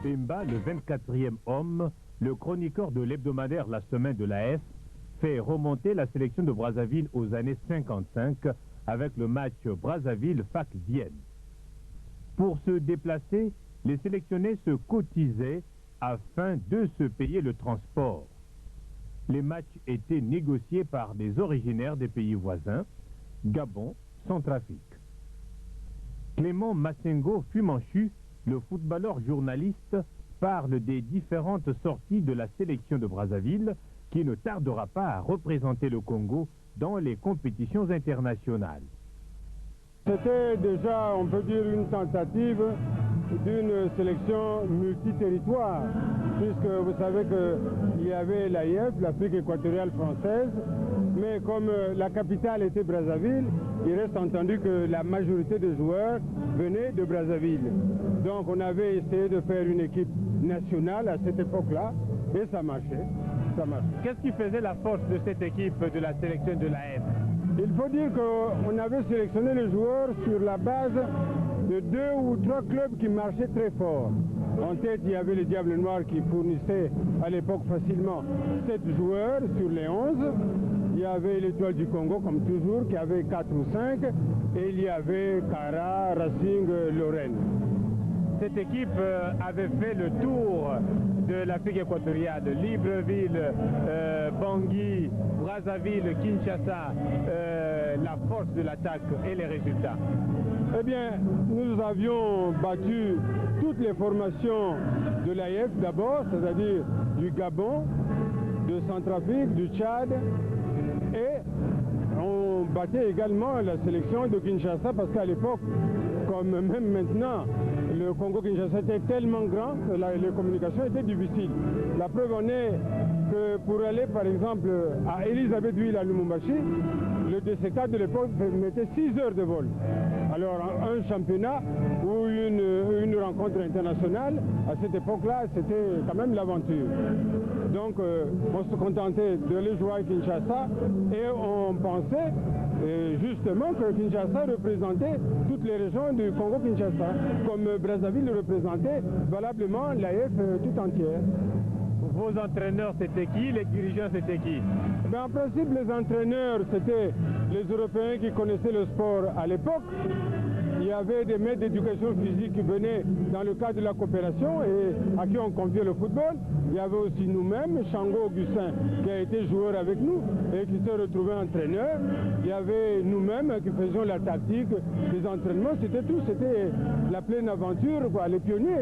Bemba, le 24e homme, le chroniqueur de l'hebdomadaire La Semaine de l'AF, fait remonter la sélection de Brazzaville aux années 55 avec le match Brazzaville-FAC-Vienne. Pour se déplacer, les sélectionnés se cotisaient afin de se payer le transport. Les matchs étaient négociés par des originaires des pays voisins, Gabon, Centrafrique. Clément Massengo Fumanchu, le footballeur journaliste, parle des différentes sorties de la sélection de Brazzaville qui ne tardera pas à représenter le Congo dans les compétitions internationales. C'était déjà, on peut dire, une tentative d'une sélection multiterritoire, puisque vous savez qu'il y avait l'AIF, l'Afrique équatoriale française, mais comme la capitale était Brazzaville, il reste entendu que la majorité des joueurs venaient de Brazzaville. Donc on avait essayé de faire une équipe nationale à cette époque-là, et ça marchait. Qu'est-ce qui faisait la force de cette équipe de la sélection de l'AF? Il faut dire qu'on avait sélectionné les joueurs sur la base de 2 ou 3 clubs qui marchaient très fort. En tête, il y avait les Diables Noirs qui fournissaient à l'époque facilement 7 joueurs sur les 11. Il y avait l'Étoile du Congo, comme toujours, qui avait 4 ou 5. Et il y avait Kara, Racing, Lorraine. Cette équipe avait fait le tour de l'Afrique équatoriale, Libreville, Bangui, Brazzaville, Kinshasa, la force de l'attaque et les résultats. Eh bien, nous avions battu toutes les formations de l'AIF d'abord, c'est-à-dire du Gabon, de Centrafrique, du Tchad, et on battait également la sélection de Kinshasa parce qu'à l'époque, comme même maintenant, le Congo-Kinshasa était tellement grand que les communications étaient difficiles. La preuve en est que pour aller par exemple à Elisabethville à Lumumbashi, le DC4 de l'époque mettait 6 heures de vol. Alors un championnat ou une rencontre internationale, à cette époque-là, c'était quand même l'aventure. Donc on se contentait de les jouer à Kinshasa et on pensait justement que Kinshasa représentait toutes les régions du Congo-Kinshasa, comme Brazzaville représentait valablement l'AF tout entière. Vos entraîneurs, c'était qui? Les dirigeants, c'était qui? Ben, en principe, les entraîneurs, c'était les Européens qui connaissaient le sport à l'époque. Il y avait des maîtres d'éducation physique qui venaient dans le cadre de la coopération et à qui on confiait le football. Il y avait aussi nous-mêmes, Shango Augustin, qui a été joueur avec nous et qui s'est retrouvé entraîneur. Il y avait nous-mêmes qui faisions la tactique, les entraînements, c'était tout, c'était la pleine aventure, quoi, les pionniers,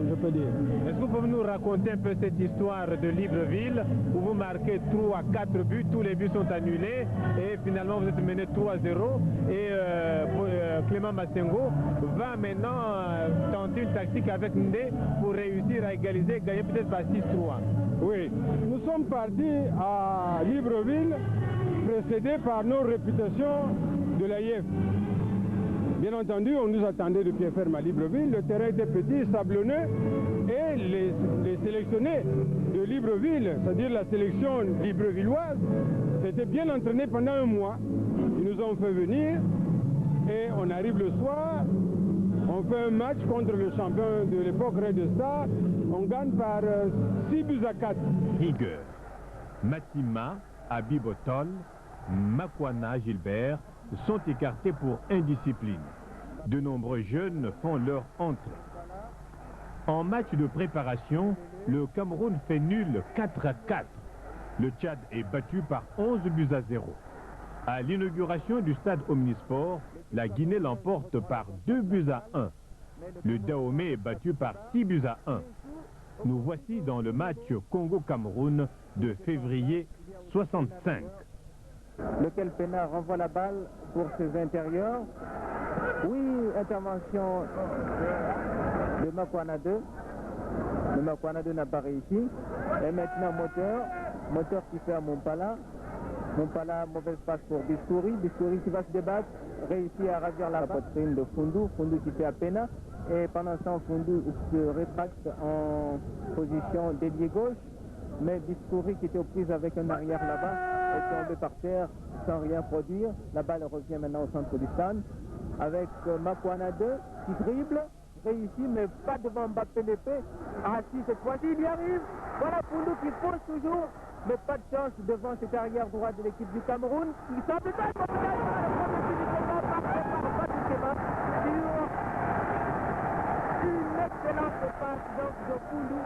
je peux dire. Est-ce que vous pouvez nous raconter un peu cette histoire de Libreville où vous marquez 3 à 4 buts, tous les buts sont annulés et finalement vous êtes mené 3-0 et Clément Massengo va maintenant tenter une tactique avec Ndé pour réussir à égaliser et gagner peut-être par 6-3. Oui, nous sommes partis à Libreville précédés par nos réputations de l'AIF. Bien entendu, on nous attendait de pied ferme à Libreville, le terrain était petit, sablonneux, et les sélectionnés de Libreville, c'est-à-dire la sélection librevilloise, s'étaient bien entraînés pendant 1 mois. Ils nous ont fait venir, et on arrive le soir, on fait un match contre le champion de l'époque, Red Star, on gagne par 6 buts à 4. Rigueur. Matima, Abibotol, Makwana Gilbert sont écartés pour indiscipline. De nombreux jeunes font leur entrée. En match de préparation, le Cameroun fait nul 4-4. Le Tchad est battu par 11 buts à 0. À l'inauguration du stade Omnisport, la Guinée l'emporte par 2 buts à 1. Le Dahomey est battu par 6 buts à 1. Nous voici dans le match Congo-Cameroun de février 65. Lequel Pena renvoie la balle pour ses intérieurs. Oui, intervention de Makwana 2. Le Makwana 2 n'a pas réussi. Et maintenant Moteur qui fait à Montpala. Montpala, mauvaise passe pour Bistouri. Bistouri qui va se débattre, réussit à ravir la poitrine de Fundu. Fundu qui fait à Pena. Et pendant ce temps, Fundu se rétracte en position d'ailier gauche. Mais Bistouri qui était aux prises avec un arrière là-bas est tombé par terre sans rien produire. La balle revient maintenant au centre du stade avec Makwana 2 qui dribble réussi, mais pas devant Mbappé l'épée. Ah si, cette fois-ci, il y arrive. Voilà Poundou qui pose toujours, mais pas de chance devant cet arrière droit de l'équipe du Cameroun. Il semble être sur une excellente passe donc de Poundou.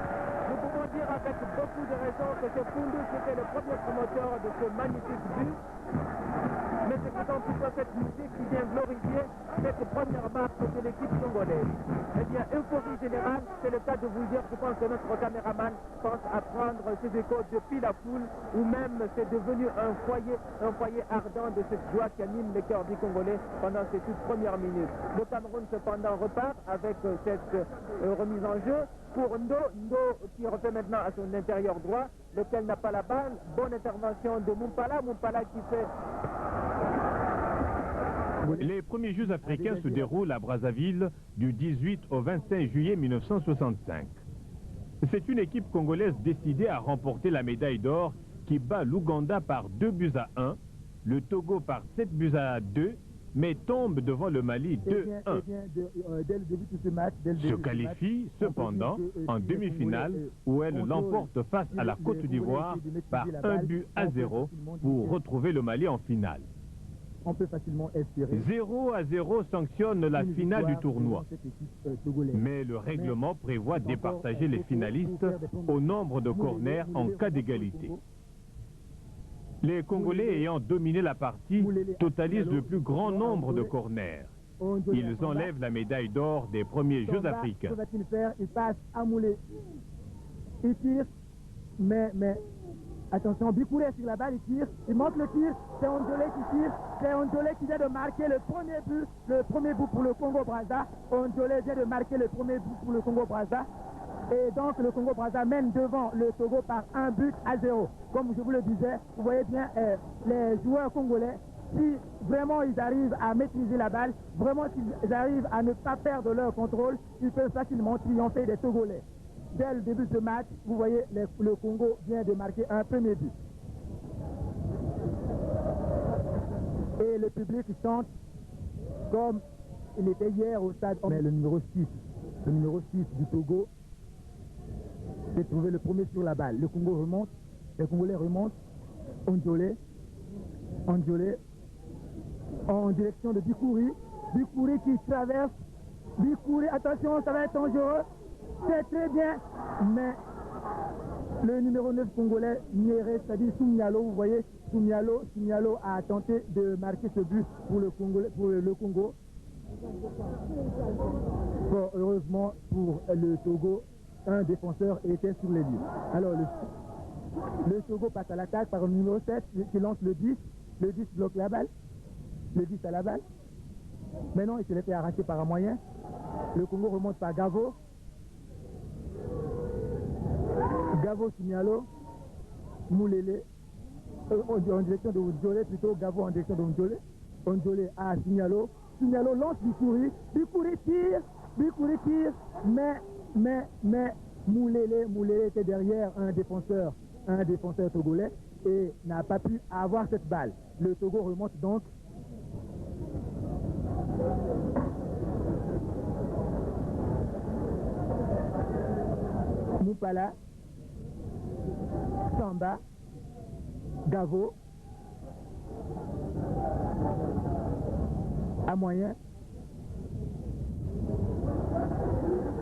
Nous pouvons dire avec beaucoup de raison que ce Poundou c'était le premier promoteur de ce magnifique but. Mais c'est plutôt cette musique qui vient glorifier cette première marque de l'équipe congolaise. Eh bien, euphorie générale, c'est le cas de vous dire, je pense que notre caméraman pense à prendre ses échos depuis la foule, ou même c'est devenu un foyer ardent de cette joie qui anime les cœurs du Congolais pendant ces toutes premières minutes. Le Cameroun cependant repart avec cette remise en jeu pour Ndo qui refait maintenant à son intérieur droit, lequel n'a pas la balle. Bonne intervention de Mumpala qui fait... Les premiers Jeux africains se déroulent à Brazzaville du 18 au 25 juillet 1965. C'est une équipe congolaise décidée à remporter la médaille d'or qui bat l'Ouganda par 2-1, le Togo par 7-2, mais tombe devant le Mali 2-1. Se qualifie cependant en demi-finale où elle l'emporte face à la Côte d'Ivoire par 1-0 pour retrouver le Mali en finale. On peut facilement espérer. 0-0 sanctionne la finale du tournoi. Mais le règlement prévoit de départager les finalistes au nombre de corners en cas d'égalité. Les Congolais ayant dominé la partie totalisent le plus grand nombre de corners. Ils enlèvent la médaille d'or des premiers Jeux africains. Que va-t-il faire? Il passe à Moulé. Il tire, mais attention, Bikouré sur la balle, il tire, il manque le tir, c'est Ondolé qui tire, c'est Ondolé qui vient de marquer le premier but pour le Congo-Brazza. Ondolé vient de marquer le premier but pour le Congo-Brazza. Et donc le Congo-Brazza mène devant le Togo par 1-0. Comme je vous le disais, vous voyez bien les joueurs congolais, si vraiment ils arrivent à maîtriser la balle, vraiment s'ils arrivent à ne pas perdre leur contrôle, ils peuvent facilement triompher des Togolais. Dès le début de ce match, vous voyez, le Congo vient de marquer un premier but. Et le public chante comme il était hier au stade. Mais le numéro 6 du Togo s'est trouvé le premier sur la balle. Le Congo remonte, les Congolais remontent. Ondolé en direction de Bikouri. Bikouri qui traverse. Bikouri, attention, ça va être dangereux. C'est très bien, mais le numéro 9 congolais, Niéré, c'est-à-dire Soumialo, vous voyez, Soumialo a tenté de marquer ce but pour le Congo. Bon, heureusement pour le Togo, un défenseur était sur les lieux. Alors le Togo passe à l'attaque par le numéro 7 qui lance le 10. Le 10 bloque la balle. Le 10 à la balle. Mais non, il se l'est fait arracher par un moyen. Le Congo remonte par Gavo. Gavo Soumialo, Moulélé, en direction de Ondolé, plutôt Gavo en direction de Ondolé. Ondolé à Soumialo. Soumialo lance Bikouri. Bikouri tire, mais Moulélé était derrière un défenseur togolais et n'a pas pu avoir cette balle. Le Togo remonte donc. Mumpala, Samba, Gavo, à moyen.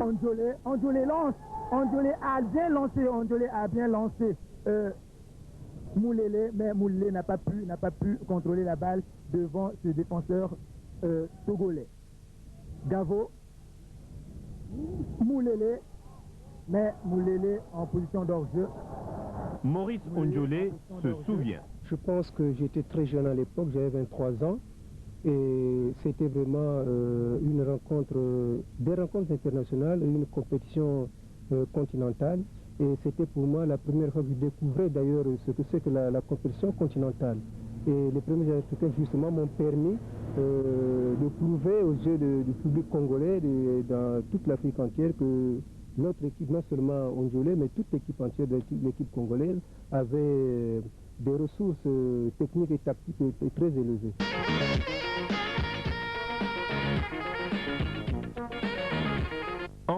Ondolé lance. Ondolé a bien lancé. Moulélé, mais Moulélé n'a pas pu contrôler la balle devant ce défenseur togolais. Gavo, Moulélé, mais Moulélé en position d'hors-jeu. Maurice Ondolé se souvient. Je pense que j'étais très jeune à l'époque, j'avais 23 ans. Et c'était vraiment des rencontres internationales, une compétition continentale. Et c'était pour moi la première fois que je découvrais d'ailleurs ce que c'est que la compétition continentale. Et les premiers Africains justement m'ont permis de prouver aux yeux du public congolais, dans toute l'Afrique entière, que notre équipe, non seulement Ondolé, mais toute l'équipe entière de l'équipe congolaise, avait des ressources techniques et tactiques très élevées.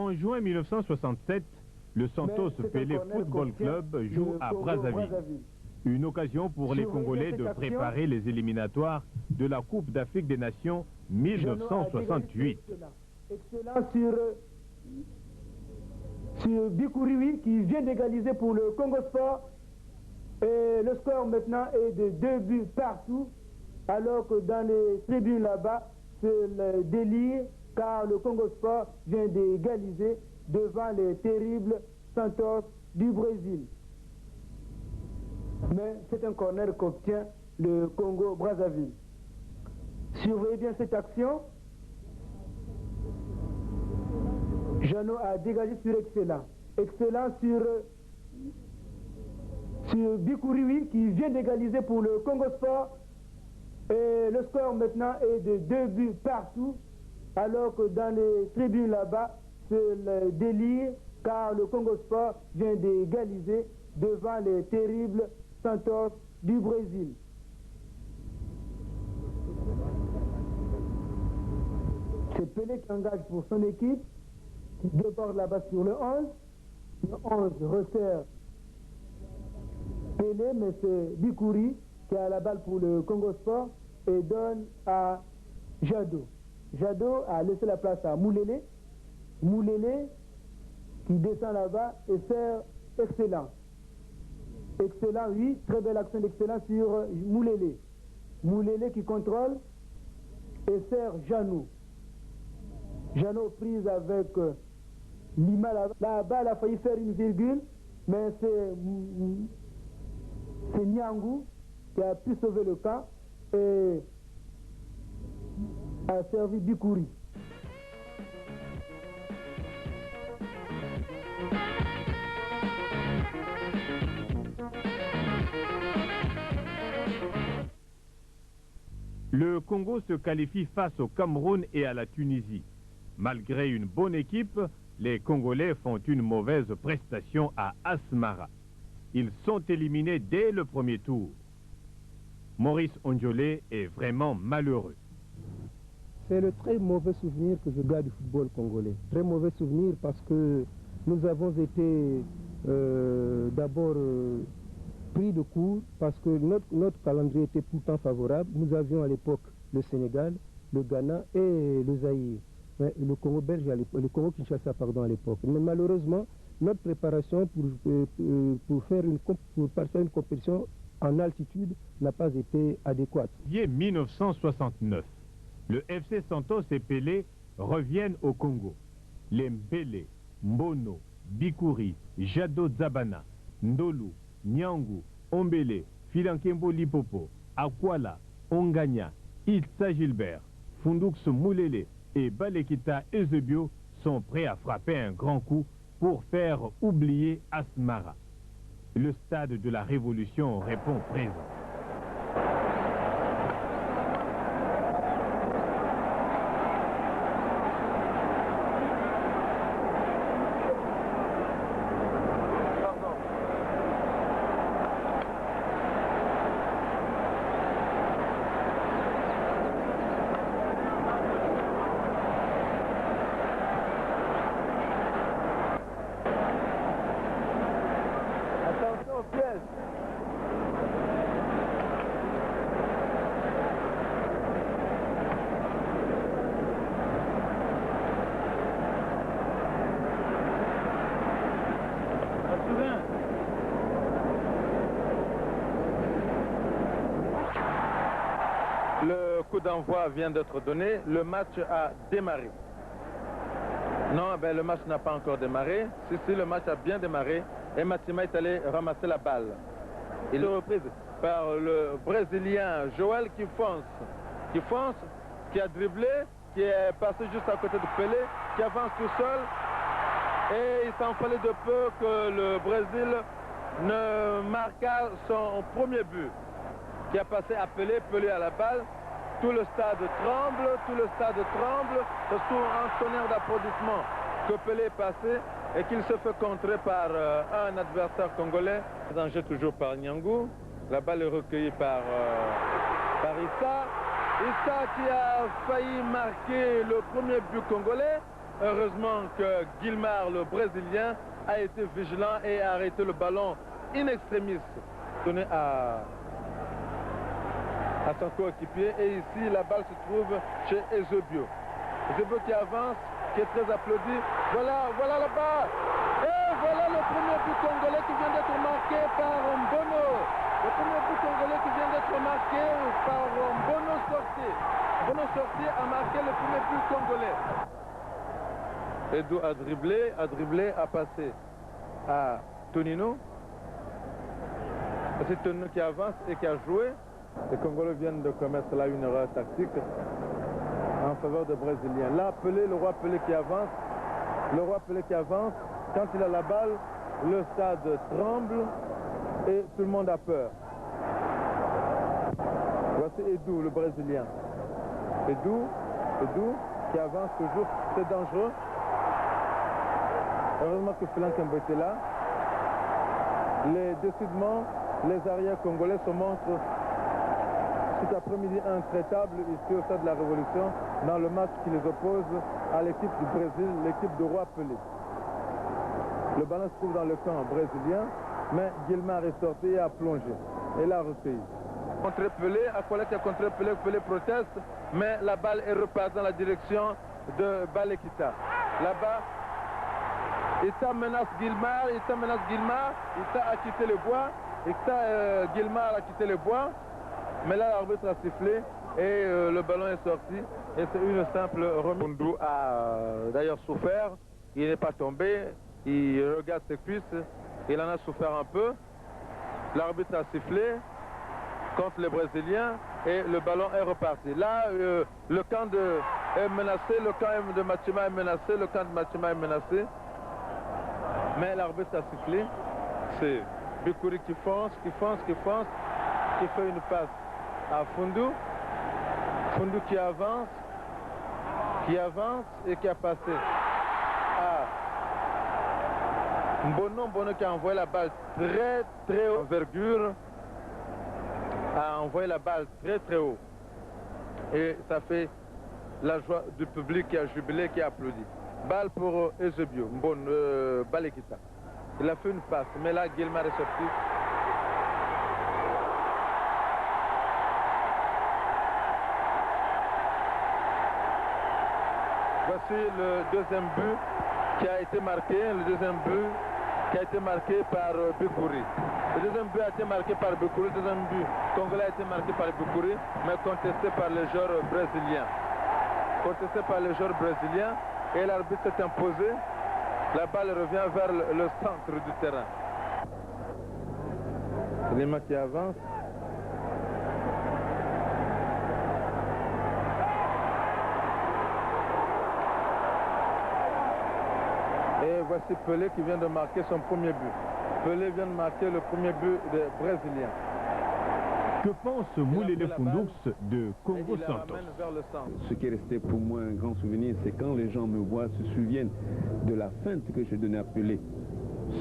En juin 1967, le Santos Pelé Football Club joue à Brazzaville. Une occasion pour les Congolais de préparer les éliminatoires de la Coupe d'Afrique des Nations 1968. Excellent sur Bikouriwi qui vient d'égaliser pour le Congo Sport. Et le score maintenant est de 2 buts partout, alors que dans les tribunes là-bas, c'est le délire, car le Congo Sport vient d'égaliser devant les terribles Santos du Brésil. Mais c'est un corner qu'obtient le Congo-Brazzaville. Surveillez bien cette action. Jeannot a dégagé sur Excellent. Excellent sur Bikouriwi qui vient d'égaliser pour le Congo Sport. Et le score maintenant est de 2 buts partout, alors que dans les tribunes là-bas, c'est le délire, car le Congo Sport vient d'égaliser devant les terribles Santos du Brésil. C'est Pelé qui engage pour son équipe, qui déborde là-bas sur le 11. Le 11 resserre Pelé, mais c'est Bikouri qui a la balle pour le Congo Sport et donne à Jadot. Jadot a laissé la place à Moulélé. Moulélé qui descend là-bas et sert Excellent. Excellent, oui, très belle action d'Excellent sur Moulélé. Moulélé qui contrôle et sert Jeannot. Jeannot prise avec Lima. La balle a failli faire une virgule, mais c'est Niangou qui a pu sauver le camp et a servi Bikouri. Le Congo se qualifie face au Cameroun et à la Tunisie. Malgré une bonne équipe, les Congolais font une mauvaise prestation à Asmara. Ils sont éliminés dès le premier tour. Maurice Onjolé est vraiment malheureux. C'est le très mauvais souvenir que je garde du football congolais. Très mauvais souvenir parce que nous avons été d'abord pris de court parce que notre calendrier était pourtant favorable. Nous avions à l'époque le Sénégal, le Ghana et le Zaïre. Le Congo belge, le Congo Kinshasa pardon, à l'époque. Mais malheureusement, notre préparation pour participer à une compétition en altitude n'a pas été adéquate. En 1969, le FC Santos et Pelé reviennent au Congo. Les Mbele, Mbono, Bikouri, Jadot Zabana, Ndolu, Niangou, Ombele, Filankembo Lipopo, Akwala, Onganya, Itza Gilbert, Fundux Moulele et Balekita Ezebio sont prêts à frapper un grand coup pour faire oublier Asmara. Le stade de la Révolution répond présent. Le coup d'envoi vient d'être donné, le match a démarré. Non, le match n'a pas encore démarré. Si, le match a bien démarré et Matima est allé ramasser la balle. Il est reprise par le Brésilien Joël qui fonce, qui a dribblé, qui est passé juste à côté de Pelé, qui avance tout seul. Et il s'en fallait de peu que le Brésil ne marqua son premier but, qui a passé à Pelé, Pelé à la balle. Tout le stade tremble, c'est sous un tonnerre d'applaudissements que Pelé est passé et qu'il se fait contrer par un adversaire congolais. Danger toujours par Niangou, la balle est recueillie par Issa. Issa qui a failli marquer le premier but congolais, heureusement que Guilmar, le Brésilien, a été vigilant et a arrêté le ballon in extremis donné à son coéquipier. Et ici, la balle se trouve chez Eusebio. Eusebio qui avance, qui est très applaudi. Voilà là-bas. Et voilà le premier but congolais qui vient d'être marqué par Mbono. Le premier but congolais qui vient d'être marqué par Mbono Sorti. Mbono Sorti a marqué le premier but congolais. Edou a dribblé, a passé à Tonino. C'est Tonino qui avance et qui a joué. Les Congolais viennent de commettre là une erreur tactique en faveur des Brésiliens. Là, Pelé, le roi Pelé qui avance. Le roi Pelé qui avance. Quand il a la balle, le stade tremble et tout le monde a peur. Voici Edou, le Brésilien. Edou qui avance toujours. C'est dangereux. Heureusement que Flankenbo était là. Décidément, les arrières congolais se montrent cet après-midi intraitables ici au stade de la Révolution dans le match qui les oppose à l'équipe du Brésil, l'équipe de Roi Pelé. Le ballon se trouve dans le camp brésilien, mais Guilmar est sorti et a plongé et l'a recueilli. Contre Pelé, Akolek a contre Pelé, Pelé proteste, mais la balle est repartie dans la direction de Balekita. Là-bas, Ita menace Guilmar, Ita a quitté le bois, Guilmar a quitté le bois, mais là l'arbitre a sifflé et le ballon est sorti et c'est une simple remise. Koundou a d'ailleurs souffert, il n'est pas tombé, il regarde ses cuisses, il en a souffert un peu. L'arbitre a sifflé contre les Brésiliens et le ballon est reparti. Là, le camp est menacé, le camp de Matima est menacé, le camp de Matima est menacé. Mais l'arbitre a sifflé. C'est Bikouri qui fonce, qui fait une passe à Fundou. Fundou qui avance et qui a passé à Mbono qui a envoyé la balle très haut, envergure, a envoyé la balle très haut. Et ça fait la joie du public qui a jubilé, qui a applaudi. Balle pour Eusebio, Balekita. Il a fait une passe, mais là Guilmar est sorti. Voici le deuxième but qui a été marqué, par Bikouri. Le deuxième but a été marqué par Bikouri, le deuxième but congolais a été marqué par Bikouri, mais contesté par les joueurs brésiliens. Et l'arbitre s'est imposé. La balle revient vers le centre du terrain. Lima qui avance. Et voici Pelé qui vient de marquer son premier but. Pelé vient de marquer le premier but des Brésiliens. Que pense Moulele Koundoux de Congo Santos? Ce qui est resté pour moi un grand souvenir, c'est quand les gens me voient, se souviennent de la feinte que j'ai donnée à Pelé.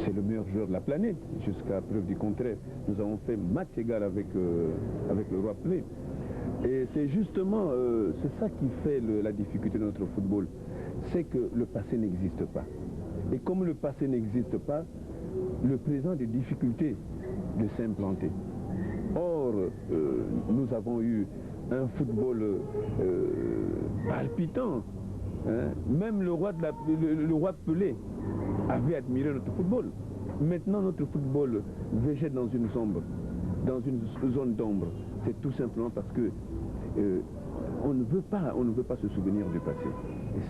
C'est le meilleur joueur de la planète, jusqu'à preuve du contraire. Nous avons fait match égal avec le roi Pelé. Et c'est justement, c'est ça qui fait la difficulté de notre football. C'est que le passé n'existe pas. Et comme le passé n'existe pas, le présent a des difficultés de s'implanter. Or, nous avons eu un football palpitant. Hein. Même le roi Pelé avait admiré notre football. Maintenant, notre football végète dans une zone d'ombre. C'est tout simplement parce que on ne veut pas se souvenir du passé. Et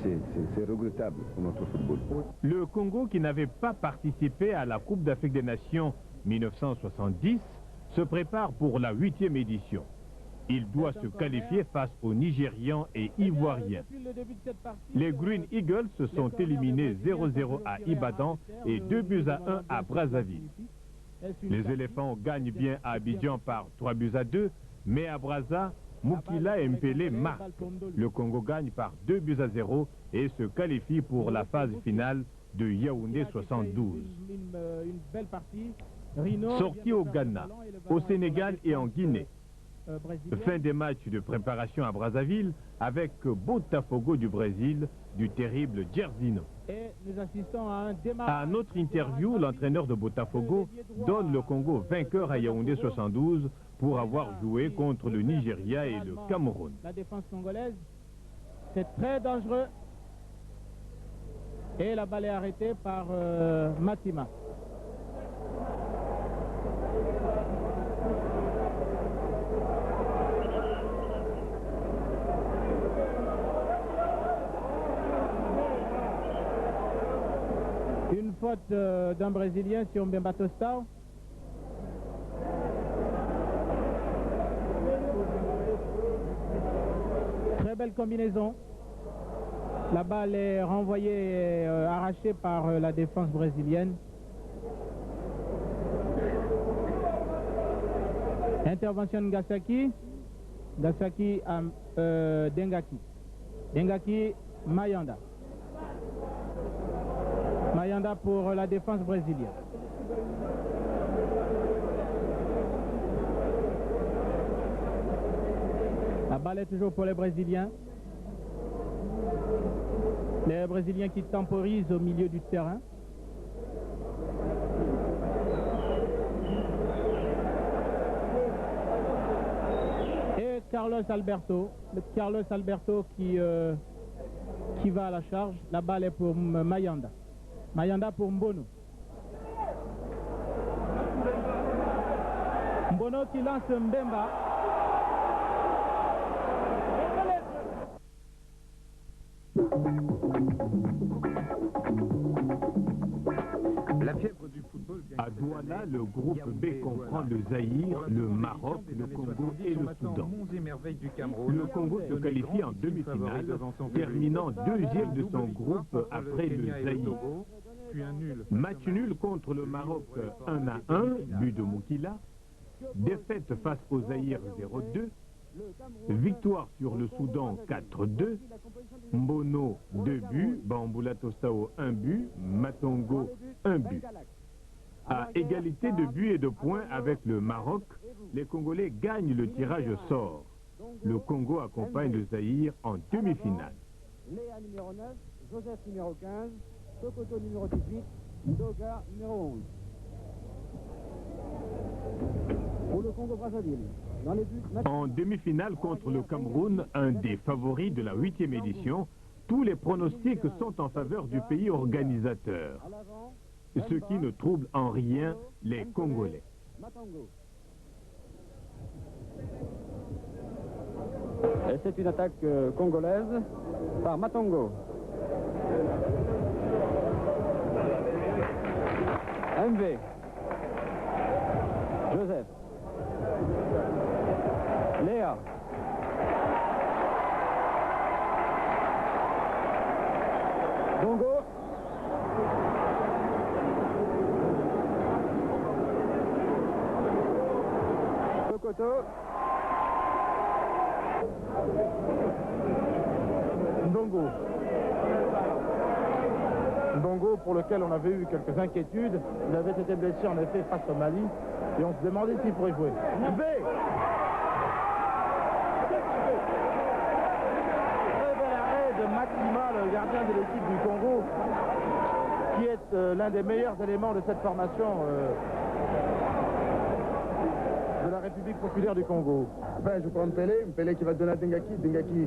c'est regrettable pour notre football. Le Congo, qui n'avait pas participé à la Coupe d'Afrique des Nations 1970, se prépare pour la 8e édition. Il doit se qualifier face aux Nigérians et Ivoiriens. Les Green Eagles se sont éliminés 0-0 à Ibadan et 2-1 à Brazzaville. Les éléphants gagnent bien à Abidjan par 3-2, mais à Brazza, Moukila et Mpele marquent. Le Congo gagne par 2-0 et se qualifie pour la phase finale de Yaoundé 72. Sorti au Ghana, au Sénégal et en Guinée. Fin des matchs de préparation à Brazzaville avec Botafogo du Brésil du terrible Jerzino. Et nous assistons à un À démarrage. notre interview, l'entraîneur de Botafogo donne le Congo vainqueur à Yaoundé 72 pour avoir joué contre le Nigeria et le Cameroun. La défense congolaise, c'est très dangereux. Et la balle est arrêtée par Matima. Une faute d'un Brésilien sur Mbemba Tostao. Très belle combinaison. La balle est renvoyée et arrachée par la défense brésilienne. Intervention de Gasaki. Gasaki à Dengaki. Dengaki, Mayanda. Mayanda pour la défense brésilienne. La balle est toujours pour les Brésiliens. Les Brésiliens qui temporisent au milieu du terrain. Et Carlos Alberto. Le Carlos Alberto qui va à la charge. La balle est pour Mayanda. Mayanda pour Mbono. Mbono qui lance Mbemba. La fièvre du football. À Douala, le groupe B comprend le Zaïre, le Maroc, le Congo et le Soudan. Le Congo se qualifie en demi-finale, terminant deuxième de son groupe après le Zaïre. Match nul contre le Maroc 1-1, but de Moukila. Défaite face au Zaïre 0-2. Victoire sur le Soudan 4-2. Mbono 2 buts. Bamboula Tostao 1 but. Matongo 1 but. À égalité de buts et de points avec le Maroc, les Congolais gagnent le tirage au sort. Le Congo accompagne le Zaïre en demi-finale. Léa numéro 9, Joseph numéro 15, Sokoto numéro 18, Doga numéro 11. Pour le Congo-Brazzaville, dans les buts... En demi-finale contre le Cameroun, un des favoris de la 8e édition, tous les pronostics sont en faveur du pays organisateur, ce qui ne trouble en rien les Congolais. Et c'est une attaque congolaise par Matongo. MV. Joseph. Léa. Dongo. Sokoto. Ndongo. Ndongo, pour lequel on avait eu quelques inquiétudes. Il avait été blessé en effet face au Mali et on se demandait s'il pourrait jouer. B. Très bel arrêt de Matima, le gardien de l'équipe du Congo, qui est l'un des meilleurs éléments de cette formation de la République populaire du Congo. Ben, je prends Mpélé qui va donner à Dengaki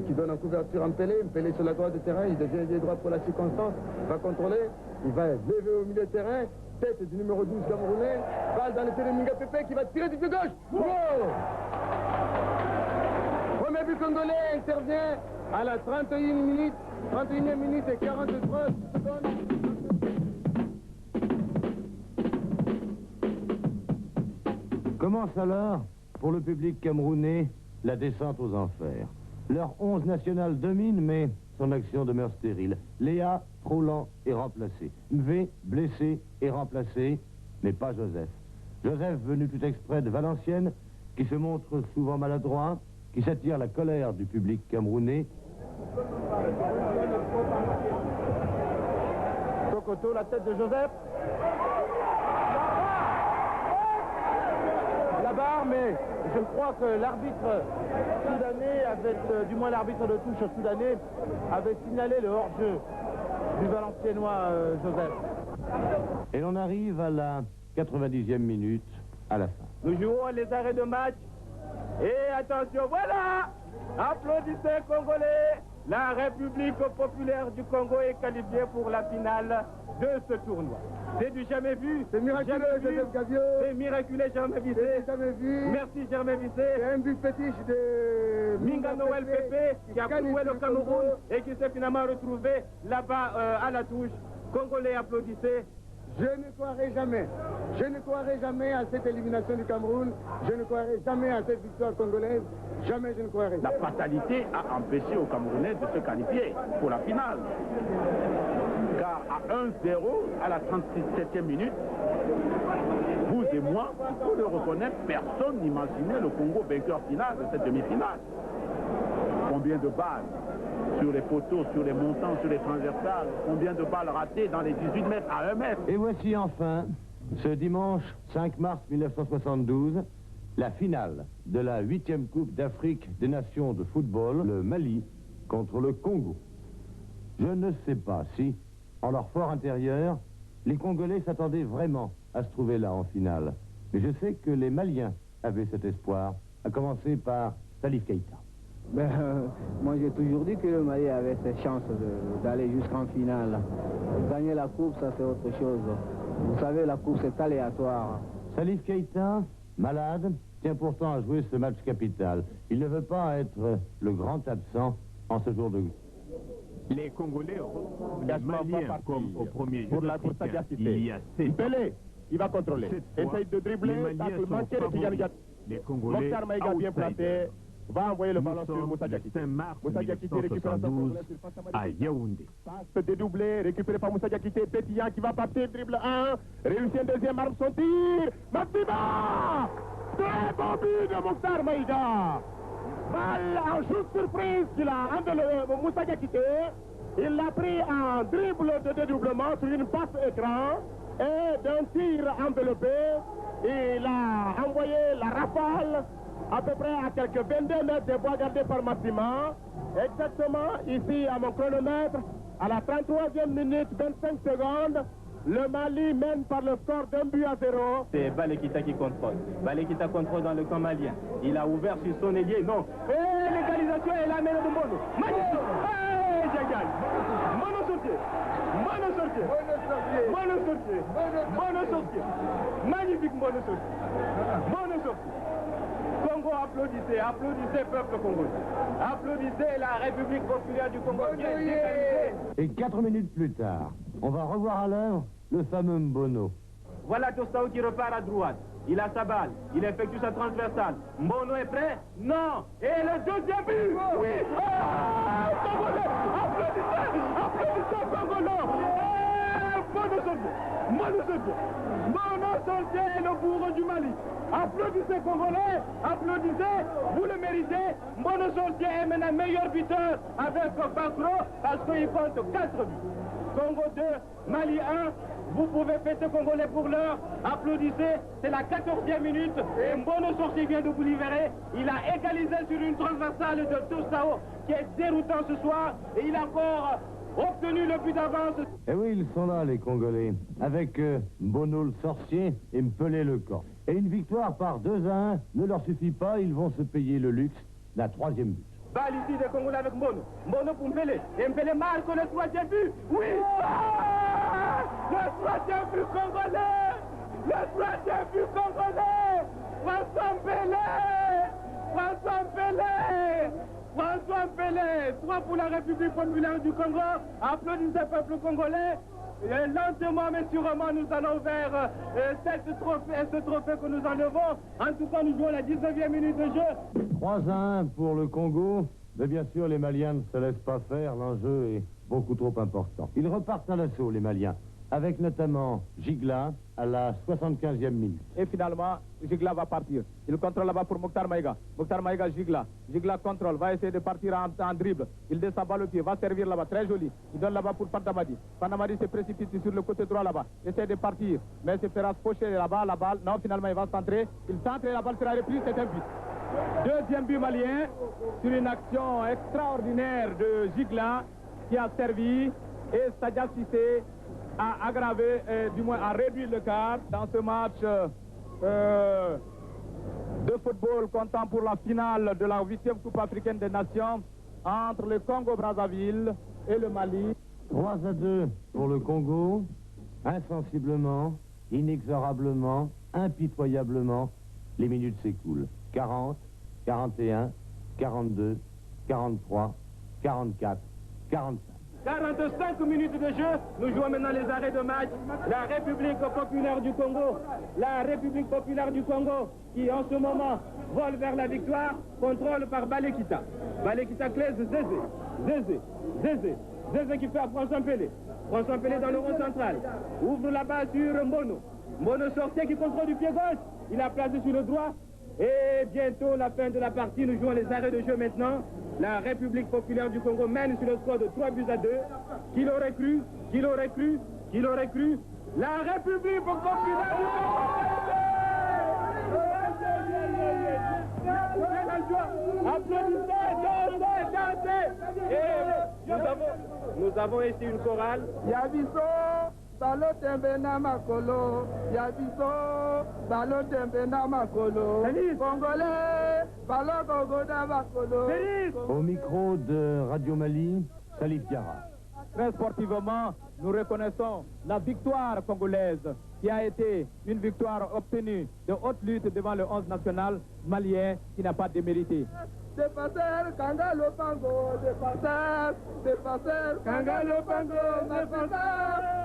qui donne en couverture à Mpélé sur la droite du terrain, il devient ailier droit pour la circonstance, il va contrôler, il va lever au milieu de terrain, tête du numéro 12 camerounais, balle dans le pied de Minga Pepe qui va tirer du pied gauche. Wow! Premier but congolais intervient à la 31e minute et 43 secondes. Commence alors, pour le public camerounais, la descente aux enfers. Leur 11 national domine, mais son action demeure stérile. Léa, trop lent et remplacé. Mvé, blessé et remplacé, mais pas Joseph. Joseph, venu tout exprès de Valenciennes, qui se montre souvent maladroit, qui s'attire la colère du public camerounais. Sokoto, la tête de Joseph. La barre, mais je crois que l'arbitre soudanais, du moins l'arbitre de touche soudanais, avait signalé le hors-jeu du Valenciennois Joseph. Et l'on arrive à la 90e minute, à la fin. Nous jouons les arrêts de match. Et attention, voilà! Applaudissez Congolais! La République populaire du Congo est qualifiée pour la finale de ce tournoi. C'est du jamais vu. C'est miraculeux, Joseph Gaviot. C'est miraculeux, Germain Vissé. Jamais vu. Merci, Germain Vissé. C'est un but fétiche de Minga Noël Pépé, qui a coué le Cameroun et qui s'est finalement retrouvé là-bas à la touche. Congolais, applaudissez. Je ne croirai jamais à cette élimination du Cameroun. Je ne croirai jamais à cette victoire congolaise. Jamais je ne croirai. La fatalité a empêché aux Camerounais de se qualifier pour la finale. Car à 1-0, à la 37e minute, vous et moi, il faut le reconnaître, personne n'imaginait le Congo vainqueur final de cette demi-finale. Combien de balles sur les poteaux, sur les montants, sur les transversales, combien de balles ratées dans les 18 mètres à 1 mètre. Et voici enfin, ce dimanche 5 mars 1972, la finale de la 8e Coupe d'Afrique des Nations de football, le Mali contre le Congo. Je ne sais pas si, en leur fort intérieur, les Congolais s'attendaient vraiment à se trouver là en finale. Mais je sais que les Maliens avaient cet espoir, à commencer par Salif Keïta. Moi j'ai toujours dit que le Mali avait ses chances d'aller jusqu'en finale. Gagner la coupe, ça c'est autre chose. Vous savez, la coupe c'est aléatoire. Salif Keïta, malade, tient pourtant à jouer ce match capital. Il ne veut pas être le grand absent en ce jour de... Les Congolais ont les Maliens comme au premier jour pour la il y a 7 Pelé, il va contrôler. Essaye de dribbler, les Congolais Mokhtar Maïga bien placé, va envoyer le ballon sur Moussa Diakité. Moussa Diakité récupère à Yaoundé. Passe dédoublé, récupéré par Moussa Diakité, Pétillant qui va passer, dribble 1, réussit un deuxième arme, son tir, Maxima! Très bon but de Mokhtar Maïga! Balle en shoot surprise qu'il a enlevé Moussa Diakité. Il l'a pris en dribble de dédoublement sur une passe écran et d'un tir enveloppé. Il a envoyé la rafale à peu près à quelques 22 mètres des bois gardés par Maxima. Exactement ici à mon chronomètre, à la 33e minute 25 secondes, le Mali mène par le score d'1-0. C'est Balekita qui contrôle. Balekita contrôle dans le camp malien. Il a ouvert sur son ailier, non. Et l'égalisation est la mêlée de Mono. Magnifique. Hey, j'ai gagné. Mono sorti. Mono sorti. Mono sorti. Mono sorti. Magnifique Mono sorti. Mono sorti. Congo, applaudissez, applaudissez peuple congolais. Applaudissez la République populaire du Congo qui est déqualifiée. Et 4 minutes plus tard, on va revoir à l'œuvre le fameux Mbono. Voilà Tostao qui repart à droite. Il a sa balle, il effectue sa transversale. Mbono est prêt? Non. Et le deuxième but? Oui. Ah, Congolais, applaudissez, applaudissez Congolais. Mono Sorcier, Mono Sorcier, Mono Sorcier est le bourreau du Mali. Applaudissez Congolais, applaudissez, vous le méritez. Mono Sorcier est maintenant meilleur buteur avec Bakro parce qu'il compte 4 buts. Congo 2, Mali 1, vous pouvez fêter Congolais pour l'heure, applaudissez, c'est la 14e minute et Mbono Sorcier vient de vous libérer. Il a égalisé sur une transversale de Tostao qui est déroutant ce soir et il a encore obtenu le but d'avance. Eh oui, ils sont là les Congolais, avec Mbono le Sorcier et Mpelé le Corps. Et une victoire par 2-1 ne leur suffit pas, ils vont se payer le luxe d'un 3e but. Balle ici des Congolais avec Mbono. Mbono pour Mpelé. Et Mpelé marque le 3e but. Oui! Ah! Le 3e but congolais! Le 3e but congolais! François Mpelé! François Mpelé! François Mpelé! 3 pour la République populaire du Congo. Applaudissez peuple congolais. Et lentement mais sûrement nous allons vers ce trophée que nous enlevons. En tout cas, nous jouons la 19e minute de jeu. 3-1 pour le Congo, mais bien sûr les Maliens ne se laissent pas faire, l'enjeu est beaucoup trop important. Ils repartent à l'assaut les Maliens. avec notamment Gigla à la 75e minute. Et finalement, Gigla va partir. Il contrôle là-bas pour Mokhtar Maïga. Mokhtar Maïga, Gigla. Gigla contrôle, va essayer de partir en dribble. Il descend balle au pied, va servir là-bas, très joli. Il donne là-bas pour Pantamadi. Pantamadi se précipite sur le côté droit là-bas. Essaie de partir, mais se fera pocher là-bas, la balle. Non, finalement, il va centrer. Il centre et la balle sera reprise, c'est un but. Deuxième but malien sur une action extraordinaire de Gigla qui a servi. Et Sadia Cissé a aggravé, du moins a réduit le quart dans ce match de football comptant pour la finale de la 8e Coupe africaine des Nations entre le Congo-Brazzaville et le Mali. 3-2 pour le Congo, insensiblement, inexorablement, impitoyablement, les minutes s'écoulent. 40, 41, 42, 43, 44, 45. 45 minutes de jeu, nous jouons maintenant les arrêts de match. La République populaire du Congo, qui en ce moment vole vers la victoire, contrôle par Balekita. Balekita Claise, Zézé qui fait à François Pelé. François Pelé dans le rond central, ouvre la balle sur Mbono. Mbono sorcier qui contrôle du pied gauche, il a placé sur le droit. Et bientôt la fin de la partie, nous jouons les arrêts de jeu maintenant. La République populaire du Congo mène sur le score de 3-2. Qui l'aurait cru? La République populaire du Congo! Applaudissez, dansez! Et nous avons ici une chorale. Yabiso, Balo Tembena Makolo, Yabiso, Balo Tembena Makolo, Congolais, Balo Gogoda Makolo. Au micro de Radio Mali, Salif Diarra. Très sportivement, nous reconnaissons la victoire congolaise qui a été une victoire obtenue de haute lutte devant le 11 national malien qui n'a pas démérité. Dépasseur, Kangalo Pango, dépasseur, Kangalo Pango, dépasseur.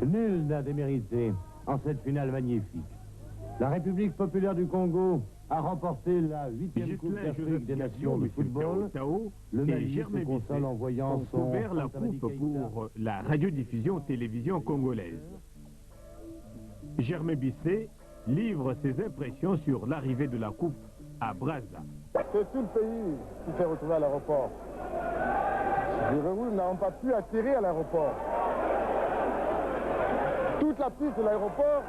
Nul n'a démérité en cette finale magnifique. La République populaire du Congo a remporté la 8e Coupe d'Afrique des Nations de football. Le Mali se console en voyant son ouvert la coupe pour la radiodiffusion télévision congolaise. Germain Bissé livre ses impressions sur l'arrivée de la coupe à Brazza. C'est tout le pays qui s'est retrouvé à l'aéroport. Les Rouges n'ont pas pu atterrir à l'aéroport. Toute la piste de l'aéroport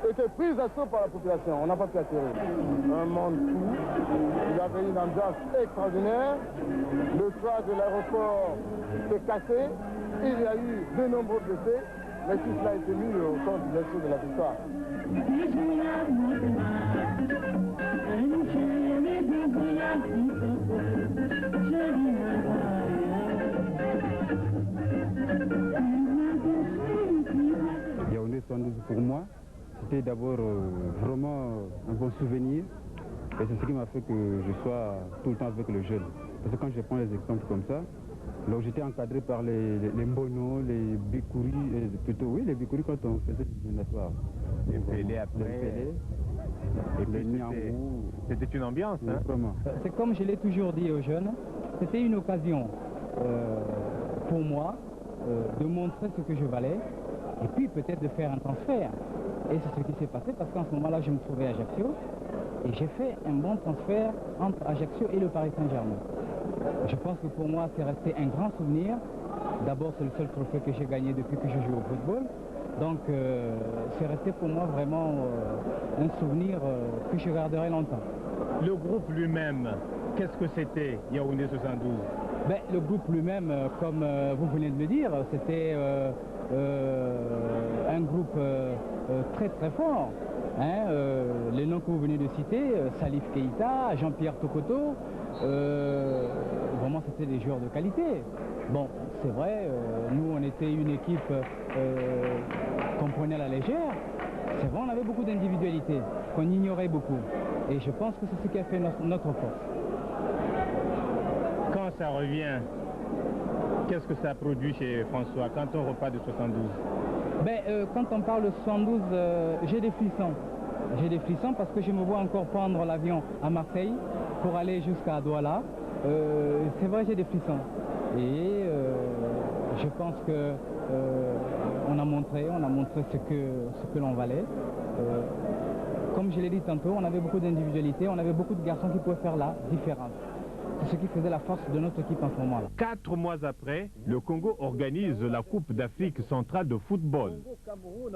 était prise d'assaut par la population. On n'a pas pu atterrir. Un monde fou. Il y avait une ambiance extraordinaire. Le toit de l'aéroport s'est cassé. Il y a eu de nombreux blessés. Mais tout cela a été mis au centre bien sûr de la victoire. Yaoundé 72 pour moi, c'était d'abord vraiment un bon souvenir. Et c'est ce qui m'a fait que je sois tout le temps avec le jeune. Parce que quand je prends les exemples comme ça, là où j'étais encadré par les Mbono, les Bikouri, plutôt oui, les Bikouri quand on faisait des éliminatoires. Et Pelé après. Et puis c'était une ambiance, hein? Vraiment. C'est comme je l'ai toujours dit aux jeunes, c'était une occasion pour moi de montrer ce que je valais et puis peut-être de faire un transfert. Et c'est ce qui s'est passé parce qu'en ce moment-là, je me trouvais à Ajaccio et j'ai fait un bon transfert entre Ajaccio et le Paris Saint-Germain. Je pense que pour moi, c'est resté un grand souvenir. D'abord, c'est le seul trophée que j'ai gagné depuis que je joue au football. Donc, c'est resté pour moi vraiment un souvenir que je garderai longtemps. Le groupe lui-même, qu'est-ce que c'était, Yaoundé 72? Ben, le groupe lui-même, comme vous venez de le dire, c'était un groupe très très fort. Hein, les noms que vous venez de citer, Salif Keïta, Jean-Pierre Tokoto, vraiment c'était des joueurs de qualité. Bon, c'est vrai, nous on était une équipe qu'on prenait à la légère. C'est vrai, on avait beaucoup d'individualité, qu'on ignorait beaucoup. Et je pense que c'est ce qui a fait notre force. Quand ça revient, qu'est-ce que ça produit chez François quand on repart de 72? Ben, quand on parle de 72, j'ai des frissons. J'ai des frissons parce que je me vois encore prendre l'avion à Marseille pour aller jusqu'à Douala. C'est vrai, j'ai des frissons. Et je pense que on a montré ce que l'on valait. Comme je l'ai dit tantôt, on avait beaucoup d'individualité, on avait beaucoup de garçons qui pouvaient faire la différence. C'est ce qui faisait la force de notre équipe en ce moment-là. 4 mois après, le Congo organise la Coupe d'Afrique centrale de football.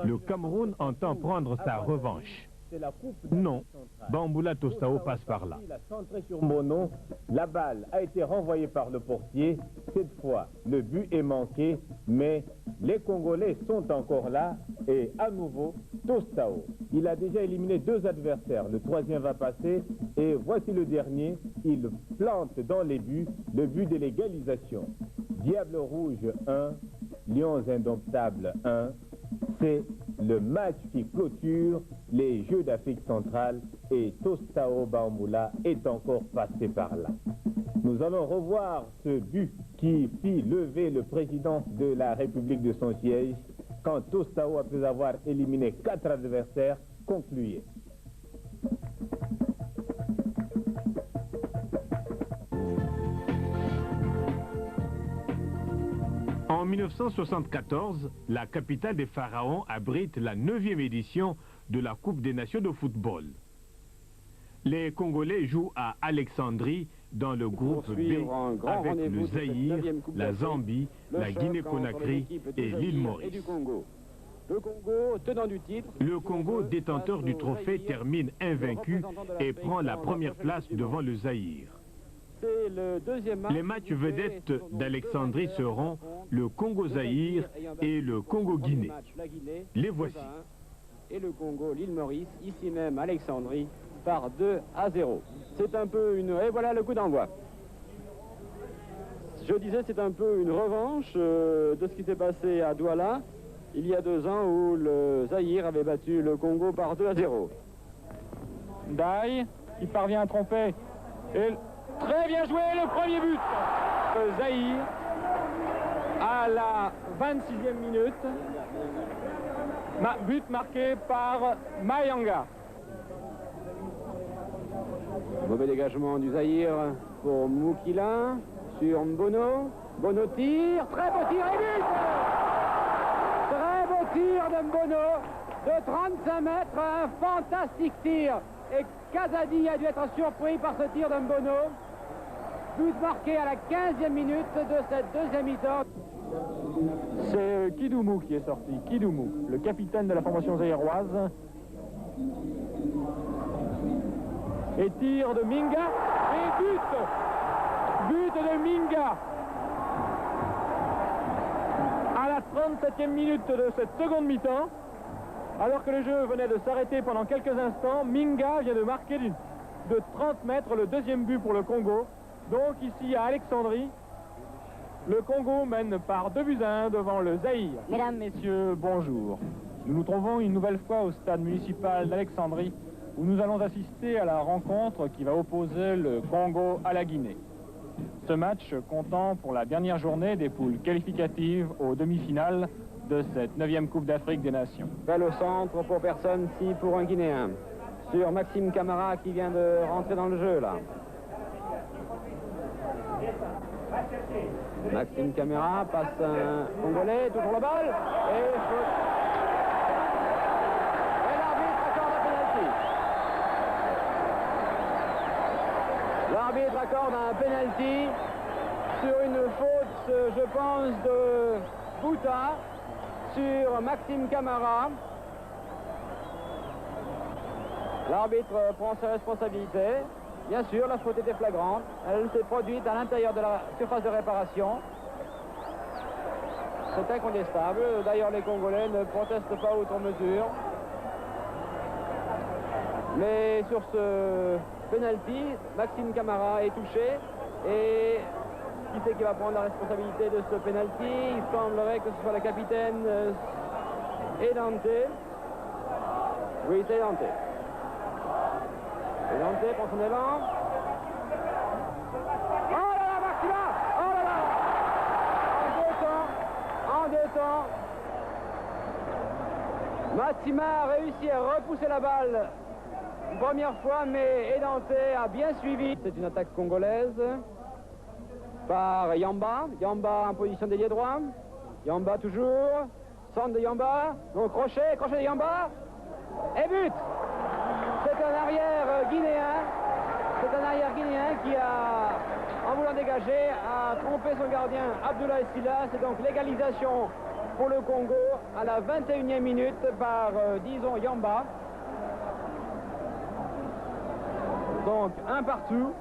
Le Cameroun entend prendre sa revanche. Non, Bamboula Tostao passe par là. Il a centré sur Mbono, la balle a été renvoyée par le portier. Cette fois, le but est manqué, mais les Congolais sont encore là et à nouveau, Tostao. Il a déjà éliminé 2 adversaires, le 3e va passer et voici le dernier. Il plante dans les buts, le but de l'égalisation. Diable Rouge 1, Lions Indomptables 1. C'est le match qui clôture les Jeux d'Afrique centrale et Tostao Bamboula est encore passé par là. Nous allons revoir ce but qui fit lever le président de la République de son siège quand Tostao, après avoir éliminé 4 adversaires, concluait. En 1974, la capitale des Pharaons abrite la 9e édition de la Coupe des Nations de football. Les Congolais jouent à Alexandrie dans le groupe B avec le Zaïre, la Zambie, la Guinée-Conakry et l'île Maurice. Le Congo, tenant du titre. Le Congo, détenteur du trophée, termine invaincu et prend la première place devant le Zaïre. Les matchs vedettes d'Alexandrie seront le Congo-Zaïre et le Congo-Guinée. Les voici. Et le Congo, l'île Maurice, ici même Alexandrie, par 2-0. C'est un peu une... Et voilà le coup d'envoi. Je disais, c'est un peu une revanche de ce qui s'est passé à Douala il y a 2 ans où le Zaïre avait battu le Congo par 2-0. Dai, qui parvient à tromper. Et très bien joué, le premier but. Le Zaïre, à la 26e minute. But marqué par Mayanga. Mauvais dégagement du Zaïre pour Moukila sur Mbono. Mbono tire, très beau tir et but. Très beau tir de Mbono de 35 mètres, un fantastique tir. Et Kazadi a dû être surpris par ce tir de Mbono. But marqué à la 15e minute de cette deuxième mi-temps. C'est Kidoumou qui est sorti, Kidoumou, le capitaine de la formation zaïroise. Et tir de Minga, et but de Minga. À la 37e minute de cette seconde mi-temps, alors que le jeu venait de s'arrêter pendant quelques instants, Minga vient de marquer de 30 mètres le deuxième but pour le Congo. Donc ici à Alexandrie, le Congo mène par 2-1 devant le Zaïre. Mesdames, Messieurs, bonjour. Nous nous trouvons une nouvelle fois au stade municipal d'Alexandrie où nous allons assister à la rencontre qui va opposer le Congo à la Guinée. Ce match comptant pour la dernière journée des poules qualificatives aux demi-finales de cette 9e Coupe d'Afrique des Nations. Vers le centre pour personne, si pour un Guinéen. Sur Maxime Camara qui vient de rentrer dans le jeu là. Maxime Camara passe un Congolais, toujours la balle, et l'arbitre accorde un penalty. L'arbitre accorde un penalty sur une faute, je pense, de Bouta sur Maxime Camara. L'arbitre prend ses responsabilités. Bien sûr, la faute était flagrante. Elle s'est produite à l'intérieur de la surface de réparation. C'est incontestable. D'ailleurs, les Congolais ne protestent pas outre mesure. Mais sur ce penalty, Maxime Camara est touché. Et qui c'est qui va prendre la responsabilité de ce penalty? Il semblerait que ce soit le capitaine Edante. Oui, c'est Edante. Edante prend son élan. Oh là là, Maxima! Oh là là! En deux temps. Maxima a réussi à repousser la balle une première fois, mais Edante a bien suivi. C'est une attaque congolaise par Yamba. Yamba en position d'ailier droit. Yamba toujours. Centre de Yamba. Donc crochet de Yamba. Et but. C'est un arrière guinéen. C'est un arrière guinéen qui a, en voulant dégager, a trompé son gardien Abdoulaye Sylla. C'est donc l'égalisation pour le Congo à la 21e minute par, disons, Yamba. Donc, un partout.